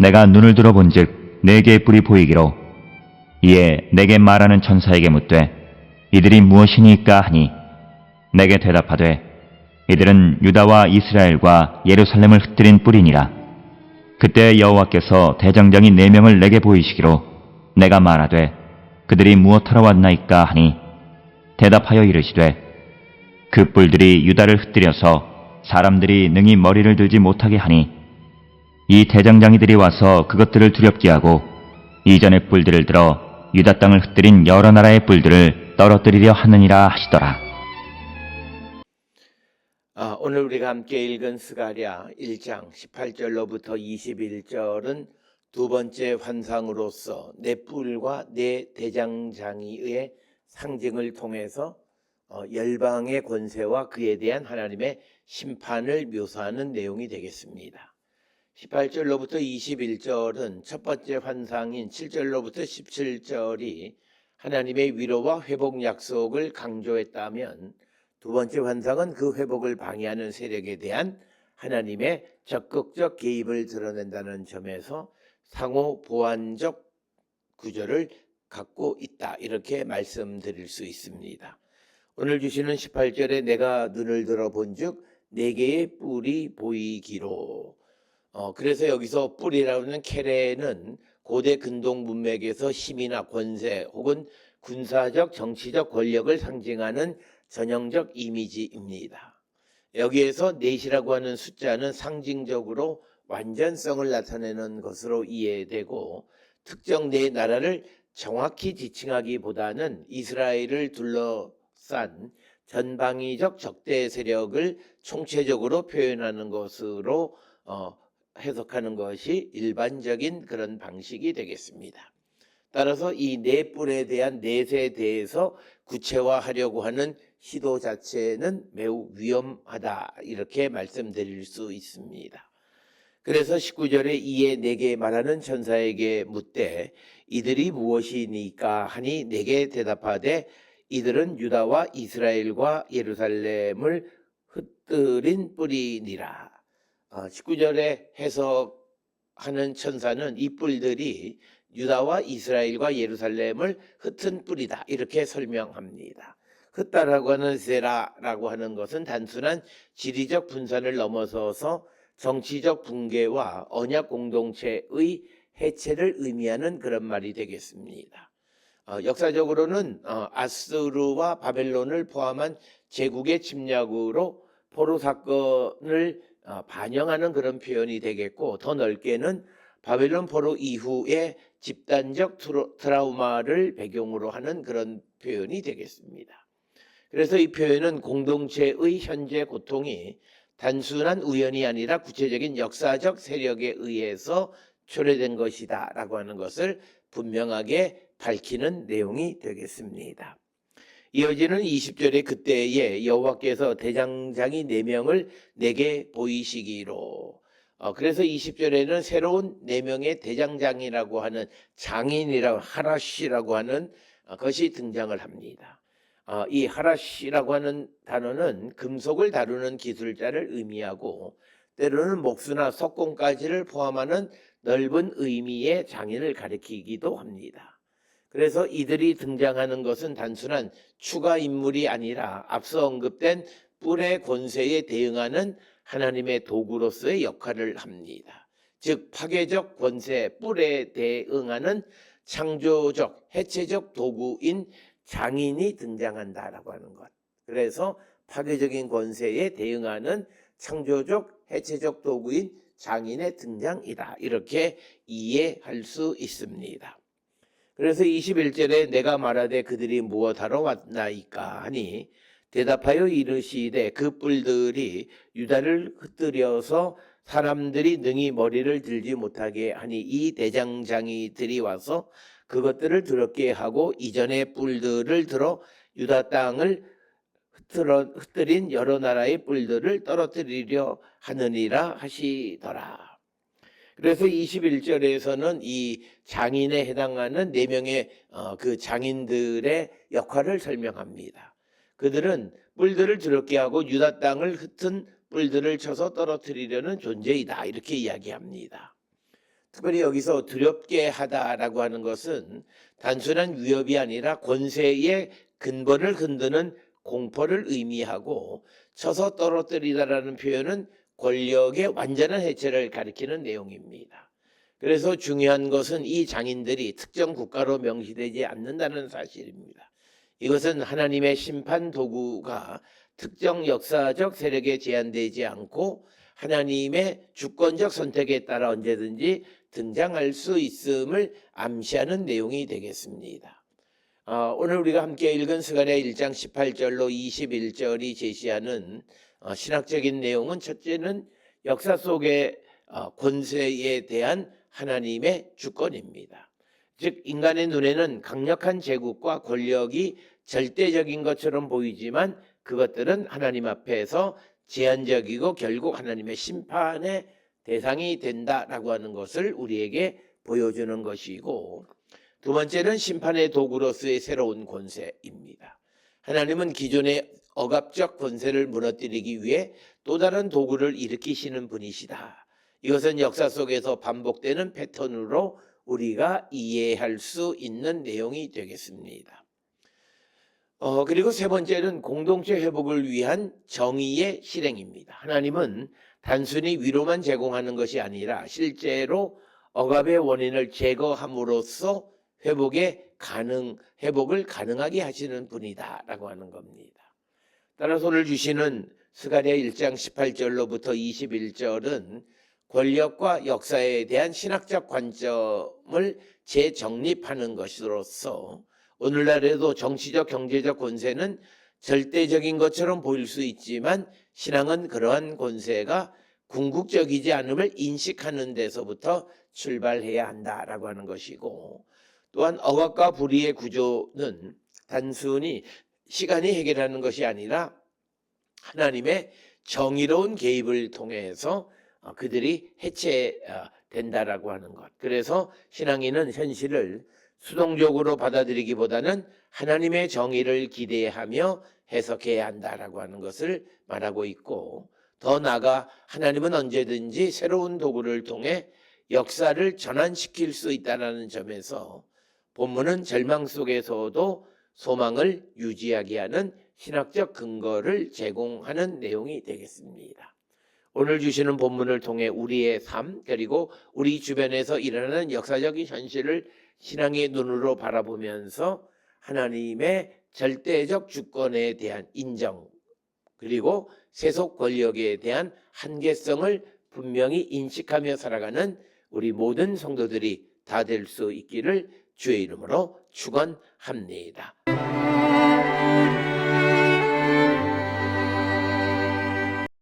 내가 눈을 들어본즉 네 개의 뿔이 보이기로 이에 내게 말하는 천사에게 묻되 이들이 무엇이니까 하니 내게 대답하되 이들은 유다와 이스라엘과 예루살렘을 흩뜨린 뿔이니라. 그때 여호와께서 대장장이 4명을 내게 보이시기로 내가 말하되 그들이 무엇하러 왔나이까 하니 대답하여 이르시되 그 뿔들이 유다를 흩뜨려서 사람들이 능히 머리를 들지 못하게 하니 이 대장장이들이 와서 그것들을 두렵게 하고 이전의 뿔들을 들어 유다 땅을 흩뜨린 여러 나라의 뿔들을 떨어뜨리려 하느니라 하시더라. 오늘 우리가 함께 읽은 스가랴 1장 18절로부터 21절은 두 번째 환상으로서 네 뿔과 네 대장장이의 상징을 통해서 열방의 권세와 그에 대한 하나님의 심판을 묘사하는 내용이 되겠습니다. 18절로부터 21절은 첫 번째 환상인 7절로부터 17절이 하나님의 위로와 회복 약속을 강조했다면 두 번째 환상은 그 회복을 방해하는 세력에 대한 하나님의 적극적 개입을 드러낸다는 점에서 상호 보완적 구조를 갖고 있다, 이렇게 말씀드릴 수 있습니다. 오늘 주시는 18절에 내가 눈을 들어본즉 네 개의 뿔이 보이기로, 그래서 여기서 뿔이라는 케레는 고대 근동 문맥에서 힘이나 권세 혹은 군사적 정치적 권력을 상징하는 전형적 이미지입니다. 여기에서 넷이라고 하는 숫자는 상징적으로 완전성을 나타내는 것으로 이해되고 특정 네 나라를 정확히 지칭하기보다는 이스라엘을 둘러싼 전방위적 적대 세력을 총체적으로 표현하는 것으로 해석하는 것이 일반적인 그런 방식이 되겠습니다. 따라서 이 네 뿔에 대한 넷에 대해서 구체화하려고 하는 시도 자체는 매우 위험하다, 이렇게 말씀드릴 수 있습니다. 그래서 19절에 이에 내게 말하는 천사에게 묻되 이들이 무엇이니까 하니 내게 대답하되 이들은 유다와 이스라엘과 예루살렘을 흩뜨린 뿔이니라. 19절에 해석하는 천사는 이 뿔들이 유다와 이스라엘과 예루살렘을 흩은 뿔이다, 이렇게 설명합니다. 흩다라고 하는 세라라고 하는 것은 단순한 지리적 분산을 넘어서서 정치적 붕괴와 언약 공동체의 해체를 의미하는 그런 말이 되겠습니다. 역사적으로는 아스루와 바벨론을 포함한 제국의 침략으로 포로 사건을 반영하는 그런 표현이 되겠고, 더 넓게는 바벨론 포로 이후의 집단적 트라우마를 배경으로 하는 그런 표현이 되겠습니다. 그래서 이 표현은 공동체의 현재 고통이 단순한 우연이 아니라 구체적인 역사적 세력에 의해서 초래된 것이다 라고 하는 것을 분명하게 밝히는 내용이 되겠습니다. 이어지는 20절에 그때에 여호와께서 대장장이 4명을 내게 보이시기로, 그래서 20절에는 새로운 4명의 대장장이라고 하는 장인이라고 하라시라고 하는 것이 등장을 합니다. 이 하라시라고 하는 단어는 금속을 다루는 기술자를 의미하고 때로는 목수나 석공까지를 포함하는 넓은 의미의 장인을 가리키기도 합니다. 그래서 이들이 등장하는 것은 단순한 추가 인물이 아니라 앞서 언급된 뿔의 권세에 대응하는 하나님의 도구로서의 역할을 합니다. 즉 파괴적 권세, 뿔에 대응하는 창조적, 해체적 도구인 장인이 등장한다라고 하는 것. 그래서 파괴적인 권세에 대응하는 창조적, 해체적 도구인 장인의 등장이다, 이렇게 이해할 수 있습니다. 그래서 21절에 내가 말하되 그들이 무엇하러 왔나이까 하니 대답하여 이르시되 그 뿔들이 유다를 흩뜨려서 사람들이 능히 머리를 들지 못하게 하니 이 대장장이들이 와서 그것들을 두렵게 하고 이전의 뿔들을 들어 유다 땅을 흩뜨린 여러 나라의 뿔들을 떨어뜨리려 하느니라 하시더라. 그래서 21절에서는 이 장인에 해당하는 4명의 그 장인들의 역할을 설명합니다. 그들은 뿔들을 두렵게 하고 유다 땅을 흩은 뿔들을 쳐서 떨어뜨리려는 존재이다, 이렇게 이야기합니다. 특별히 여기서 두렵게 하다라고 하는 것은 단순한 위협이 아니라 권세의 근본을 흔드는 공포를 의미하고, 쳐서 떨어뜨리다라는 표현은 권력의 완전한 해체를 가리키는 내용입니다. 그래서 중요한 것은 이 장인들이 특정 국가로 명시되지 않는다는 사실입니다. 이것은 하나님의 심판 도구가 특정 역사적 세력에 제한되지 않고 하나님의 주권적 선택에 따라 언제든지 등장할 수 있음을 암시하는 내용이 되겠습니다. 오늘 우리가 함께 읽은 스가랴 1장 18절로 21절이 제시하는 신학적인 내용은, 첫째는 역사 속의 권세에 대한 하나님의 주권입니다. 즉 인간의 눈에는 강력한 제국과 권력이 절대적인 것처럼 보이지만 그것들은 하나님 앞에서 제한적이고 결국 하나님의 심판의 대상이 된다라고 하는 것을 우리에게 보여주는 것이고, 두 번째는 심판의 도구로서의 새로운 권세입니다. 하나님은 기존의 억압적 권세를 무너뜨리기 위해 또 다른 도구를 일으키시는 분이시다. 이것은 역사 속에서 반복되는 패턴으로 우리가 이해할 수 있는 내용이 되겠습니다. 그리고 세 번째는 공동체 회복을 위한 정의의 실행입니다. 하나님은 단순히 위로만 제공하는 것이 아니라 실제로 억압의 원인을 제거함으로써 회복을 가능하게 하시는 분이다라고 하는 겁니다. 따라서 오늘 주시는 스가랴 1장 18절로부터 21절은 권력과 역사에 대한 신학적 관점을 재정립하는 것으로서, 오늘날에도 정치적 경제적 권세는 절대적인 것처럼 보일 수 있지만 신앙은 그러한 권세가 궁극적이지 않음을 인식하는 데서부터 출발해야 한다라고 하는 것이고, 또한 억압과 불의의 구조는 단순히 시간이 해결하는 것이 아니라 하나님의 정의로운 개입을 통해서 그들이 해체된다라고 하는 것. 그래서 신앙인은 현실을 수동적으로 받아들이기보다는 하나님의 정의를 기대하며 해석해야 한다라고 하는 것을 말하고 있고, 더 나아가 하나님은 언제든지 새로운 도구를 통해 역사를 전환시킬 수 있다는 점에서 본문은 절망 속에서도 소망을 유지하게 하는 신학적 근거를 제공하는 내용이 되겠습니다. 오늘 주시는 본문을 통해 우리의 삶, 그리고 우리 주변에서 일어나는 역사적인 현실을 신앙의 눈으로 바라보면서 하나님의 절대적 주권에 대한 인정, 그리고 세속 권력에 대한 한계성을 분명히 인식하며 살아가는 우리 모든 성도들이 다 될 수 있기를 주의 이름으로 축원합니다.